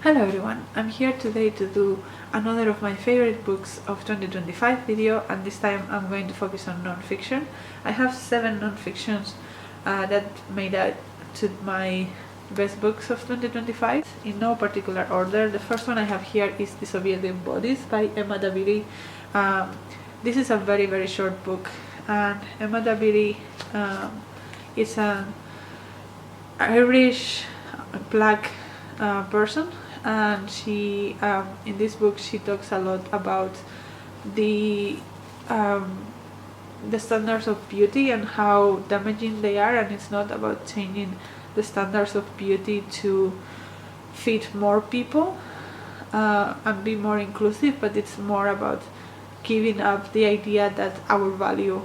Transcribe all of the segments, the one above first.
Hello everyone, I'm here today to do another of my favorite books of 2025 video, and this time I'm going to focus on non-fiction. I have 7 non-fictions that made it to my best books of 2025 in no particular order. The first one I have here is Disobedient Bodies by Emma Dabiri. This is a very short book, and Emma Dabiri is an Irish black person, and she in this book she talks a lot about the standards of beauty and how damaging they are, and it's not about changing the standards of beauty to fit more people and be more inclusive, but it's more about giving up the idea that our value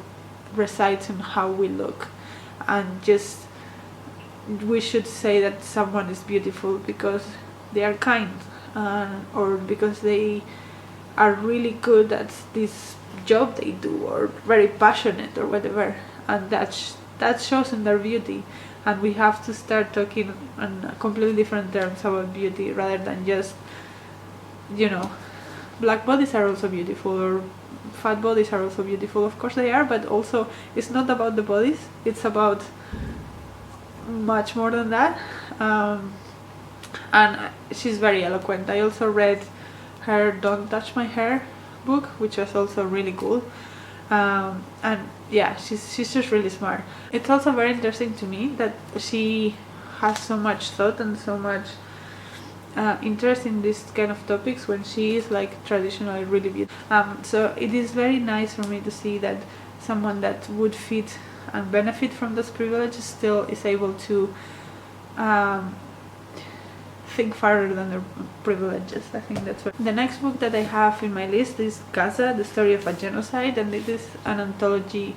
resides in how we look, and just we should say that someone is beautiful because they are kind or because they are really good at this job they do, or very passionate or whatever, and that shows in their beauty. And we have to start talking on completely different terms about beauty, rather than just, black bodies are also beautiful, or fat bodies are also beautiful. Of course they are, but also it's not about the bodies, it's about much more than that. And she's very eloquent. I also read her Don't Touch My Hair book, which was also really cool. And yeah, she's just really smart. It's also very interesting to me that she has so much thought and so much interest in this kind of topics when she is like traditionally really beautiful. So it is very nice for me to see that someone that would fit and benefit from those privileges still is able to think farther than their privileges. I think that's what. The next book that I have in my list is Gaza, the Story of a Genocide, and it is an anthology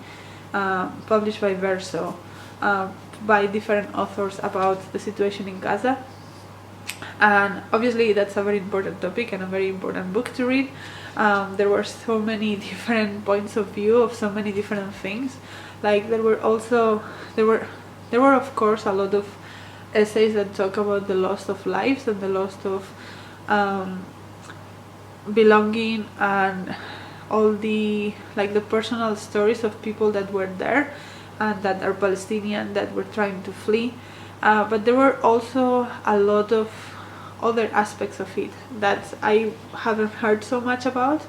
published by Verso by different authors about the situation in Gaza. And obviously that's a very important topic and a very important book to read. There were so many different points of view of so many different things. Like there were of course a lot of essays that talk about the loss of lives and the loss of belonging, and all the personal stories of people that were there and that are Palestinian that were trying to flee. But there were also a lot of other aspects of it that I haven't heard so much about.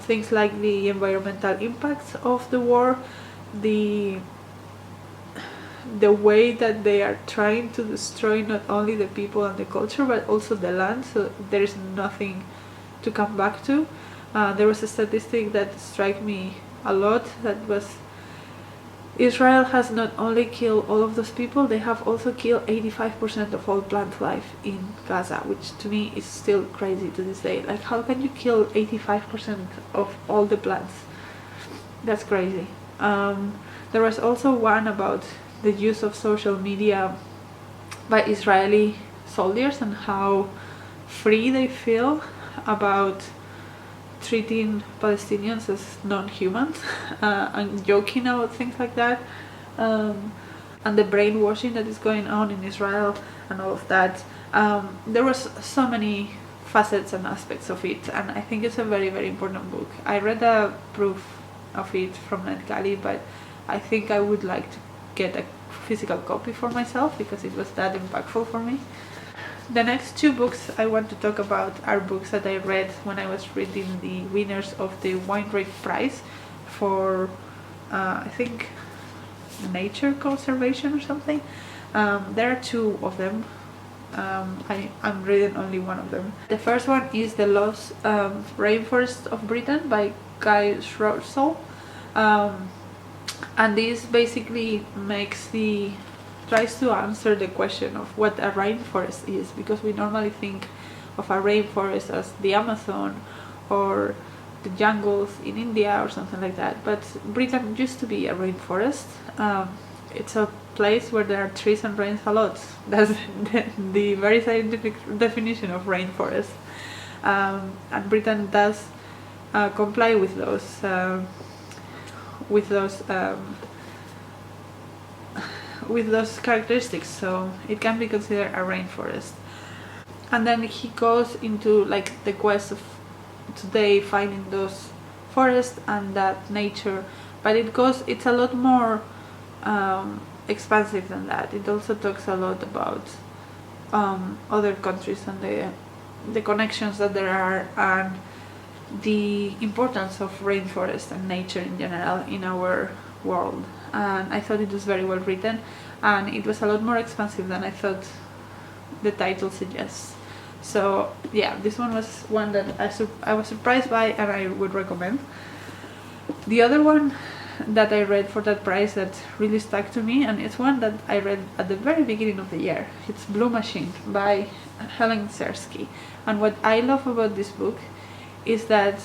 Things like the environmental impacts of the war, the way that they are trying to destroy not only the people and the culture but also the land, so there is nothing to come back to. There was a statistic that struck me a lot, that was Israel has not only killed all of those people, they have also killed 85% of all plant life in Gaza, which to me is still crazy to this day. Like, how can you kill 85% of all the plants? That's crazy. There was also one about the use of social media by Israeli soldiers and how free they feel about treating Palestinians as non-humans and joking about things like that, and the brainwashing that is going on in Israel and all of that. There was so many facets and aspects of it, and I think it's a very important book. I read a proof of it from NetGalley, but I think I would like to get a physical copy for myself because it was that impactful for me. The next 2 books I want to talk about are books that I read when I was reading the winners of the Wistrich Prize for I think nature conservation or something. There are 2 of them. I'm reading only one of them. The first one is The Lost Rainforests of Britain by Guy Shrubsole. And this basically tries to answer the question of what a rainforest is, because we normally think of a rainforest as the Amazon or the jungles in India or something like that, but Britain used to be a rainforest. It's a place where there are trees and rains a lot. That's the very scientific definition of rainforest. And Britain does comply with those characteristics, so it can be considered a rainforest. and then he goes into like the quest of today finding those forests and that nature, but it's a lot more expansive than that. It also talks a lot about other countries and the connections that there are, and the importance of rainforest and nature in general in our world. And I thought it was very well written, and it was a lot more expansive than I thought the title suggests. So yeah, this one was one that I was surprised by, and I would recommend. The other one that I read for that price that really stuck to me, and it's one that I read at the very beginning of the year. It's Blue Machine by Helen Czerski. And what I love about this book is that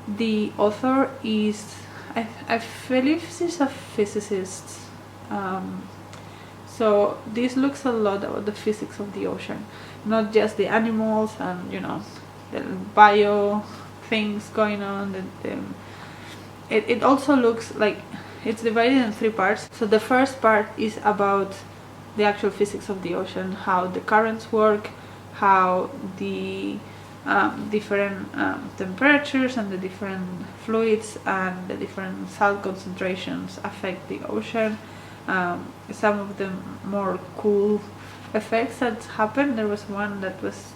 the author is, I believe she's a physicist. So this looks a lot about the physics of the ocean, not just the animals and the bio things going on. It also looks like it's divided in 3 parts. So the first part is about the actual physics of the ocean, how the currents work, how the different temperatures and the different fluids and the different salt concentrations affect the ocean. Some of the more cool effects that happen. There was one that was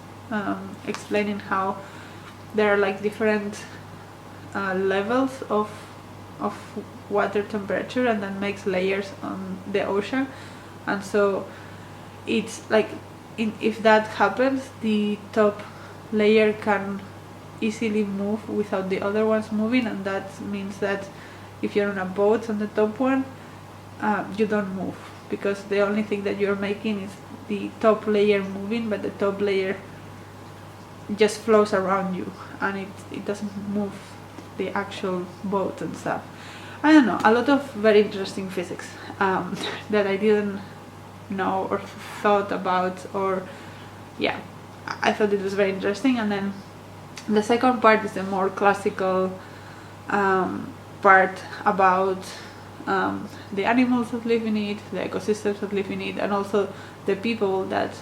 explaining how there are like different levels of water temperature, and then makes layers on the ocean, and so it's like if that happens, the top layer can easily move without the other ones moving, and that means that if you're on a boat on the top one, you don't move, because the only thing that you're making is the top layer moving, but the top layer just flows around you, and it doesn't move the actual boat and stuff. I don't know, a lot of very interesting physics that I didn't know or thought about, or yeah, I thought it was very interesting. And then the second part is the more classical part about the animals that live in it, the ecosystems that live in it, and also the people that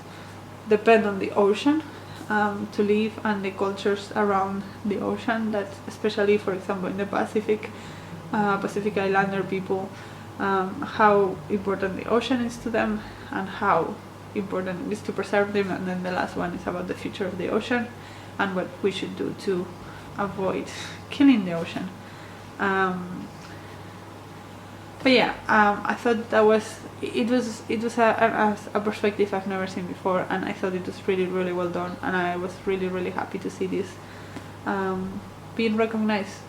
depend on the ocean to live, and the cultures around the ocean, that especially, for example, in the Pacific Islander people, how important the ocean is to them and how important it is to preserve them. And then the last one is about the future of the ocean and what we should do to avoid killing the ocean. But yeah, I thought that was a perspective I've never seen before, and I thought it was really, really well done, and I was really, really happy to see this being recognized.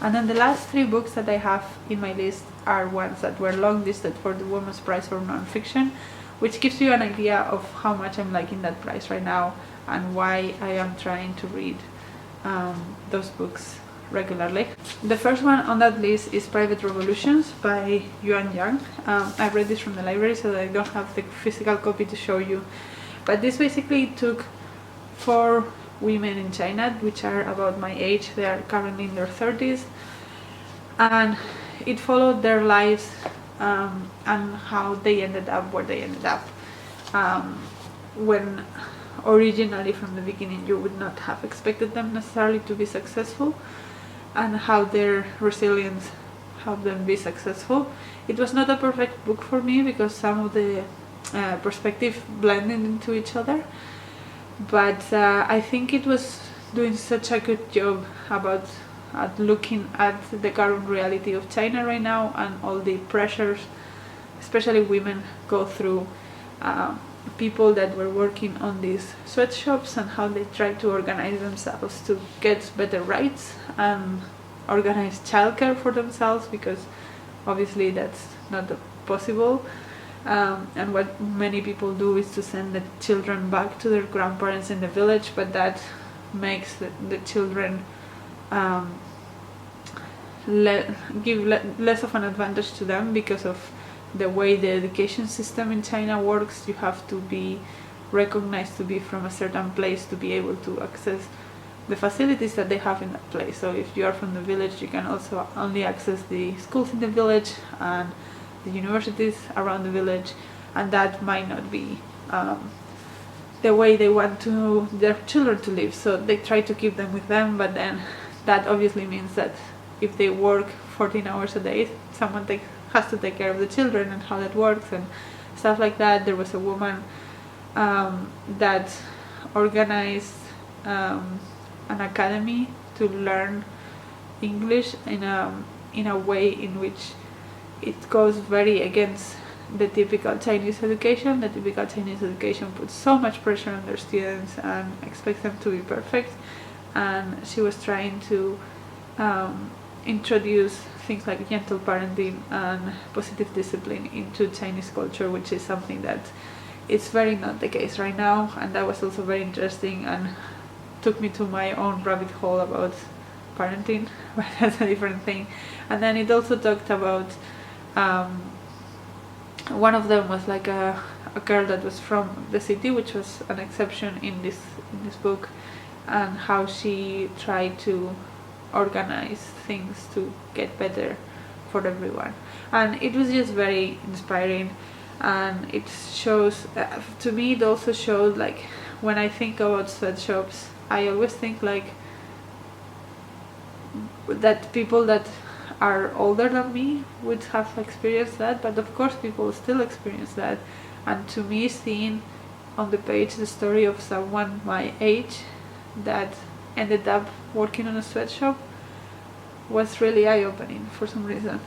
And then the last 3 books that I have in my list are ones that were long listed for the Women's Prize for Nonfiction, which gives you an idea of how much I'm liking that prize right now and why I am trying to read those books regularly. The first one on that list is Private Revolutions by Yuan Yang. I read this from the library, so I don't have the physical copy to show you, but this basically took 4 women in China, which are about my age. They are currently in their 30s, and it followed their lives and how they ended up where they ended up, when originally from the beginning you would not have expected them necessarily to be successful, and how their resilience helped them be successful. It was not a perfect book for me because some of the perspective blended into each other, but I think it was doing such a good job at looking at the current reality of China right now and all the pressures, especially women, go through. People that were working on these sweatshops and how they try to organize themselves to get better rights and organize childcare for themselves, because obviously that's not possible. And what many people do is to send the children back to their grandparents in the village, but that makes the children give less of an advantage to them because of the way the education system in China works. You have to be recognized to be from a certain place to be able to access the facilities that they have in that place. So if you are from the village, you can also only access the schools in the village and the universities around the village, and that might not be the way they want their children to live. So they try to keep them with them, but then that obviously means that if they work 14 hours a day, someone has to take care of the children, and how that works and stuff like that. There was a woman that organized an academy to learn English in a way in which it goes very against the typical Chinese education. The typical Chinese education puts so much pressure on their students and expects them to be perfect, and she was trying to introduce things like gentle parenting and positive discipline into Chinese culture, which is something that it's very not the case right now. And that was also very interesting and took me to my own rabbit hole about parenting, but that's a different thing. And then it also talked about one of them was like a girl that was from the city, which was an exception in this book, and how she tried to organize things to get better for everyone. And it was just very inspiring, and it shows to me, it also showed, like, when I think about sweatshops, I always think like that people that are older than me would have experienced that, but of course people still experience that. And to me, seeing on the page the story of someone my age that ended up working on a sweatshop was really eye-opening for some reason.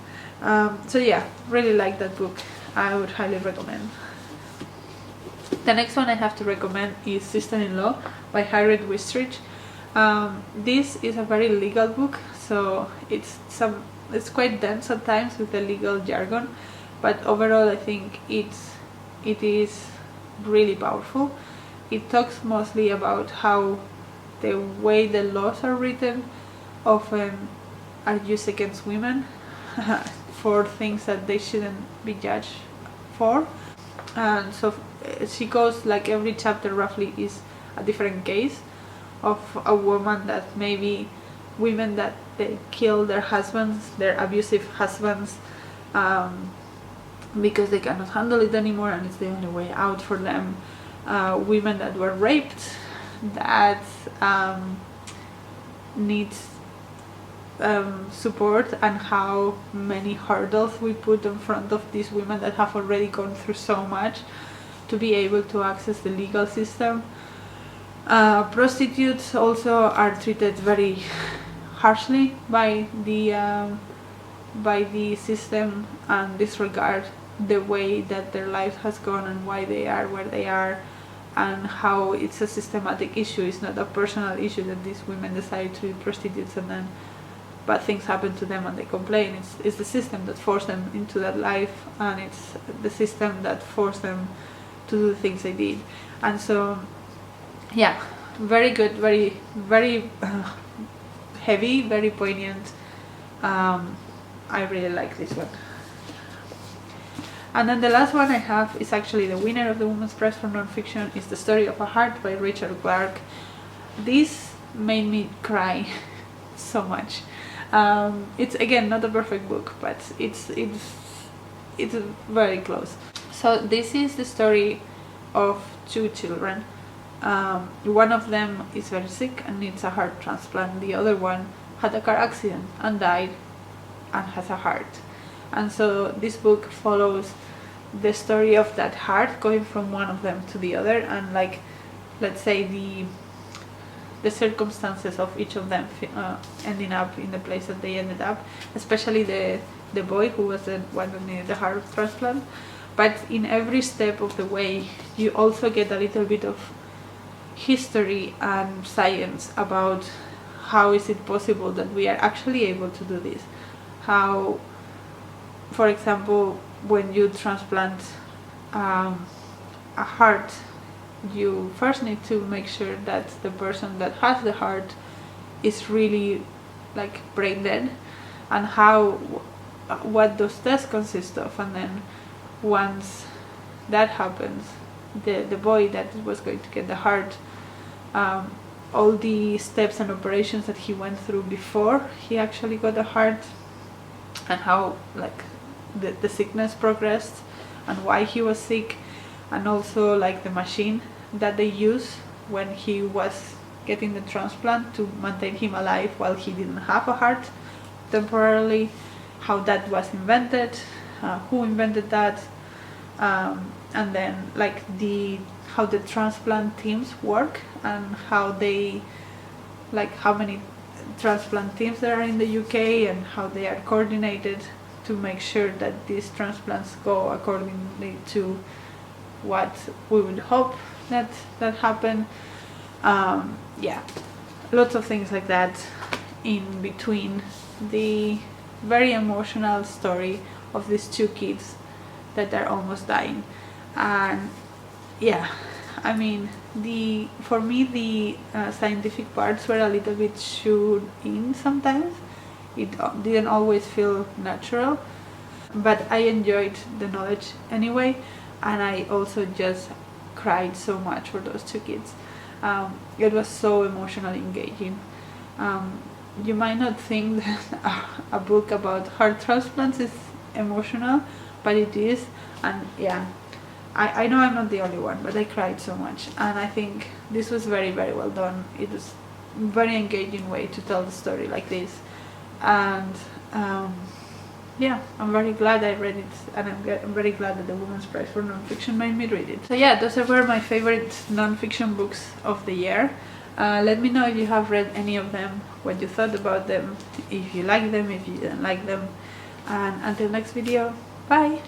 So yeah, really like that book. I would highly recommend. The next one I have to recommend is Sister-in-Law by Harriet Wistrich. This is a very legal book, so it's quite dense at times with the legal jargon, but overall I think it is really powerful. It talks mostly about how the way the laws are written often are used against women for things that they shouldn't be judged for. And so she goes, like, every chapter roughly is a different case of a woman that maybe women that they kill their husbands, their abusive husbands, because they cannot handle it anymore and it's the only way out for them. Women that were raped, that need support, and how many hurdles we put in front of these women that have already gone through so much to be able to access the legal system. Prostitutes also are treated very harshly by the system, and disregard the way that their life has gone and why they are where they are, and how it's a systematic issue. It's not a personal issue that these women decide to be prostitutes and then bad things happen to them and they complain. It's the system that forced them into that life, and it's the system that forced them to do the things they did. And so yeah, very good, very very heavy, very poignant. I really like this one. And then the last one I have is actually the winner of the Women's Prize for Nonfiction. Is The Story of a Heart by Rachel Clarke. This made me cry so much. It's again not a perfect book, but it's very close. So this is the story of two children. One of them is very sick and needs a heart transplant. The other one had a car accident and died and has a heart. And so this book follows the story of that heart going from one of them to the other, and, like, let's say the circumstances of each of them ending up in the place that they ended up, especially the boy who was the one who needed the heart transplant. But in every step of the way you also get a little bit of history and science about how is it possible that we are actually able to do this. How, for example, when you transplant a heart, you first need to make sure that the person that has the heart is really, like, brain dead, and what those tests consist of. And then once that happens, the boy that was going to get the heart, all the steps and operations that he went through before he actually got the heart, and how, like, the sickness progressed and why he was sick, and also, like, the machine that they use when he was getting the transplant to maintain him alive while he didn't have a heart temporarily, how that was invented, who invented that, and then like how the transplant teams work and how they, like how many transplant teams there are in the UK and how they are coordinated to make sure that these transplants go accordingly to what we would hope that happen. Yeah, lots of things like that in between the very emotional story of these two kids that are almost dying. And yeah, I mean, for me the scientific parts were a little bit shoehorned in sometimes. It didn't always feel natural, but I enjoyed the knowledge anyway, and I also just cried so much for those two kids. It was so emotionally engaging. You might not think that a book about heart transplants is emotional, but it is. And yeah, I know I'm not the only one, but I cried so much, and I think this was very, very well done. It was a very engaging way to tell the story like this. And yeah, I'm very glad I read it, and I'm very glad that the Women's Prize for Nonfiction made me read it. So yeah, those were my favorite nonfiction books of the year. Let me know if you have read any of them, what you thought about them, if you like them, if you didn't like them. And until next video, bye!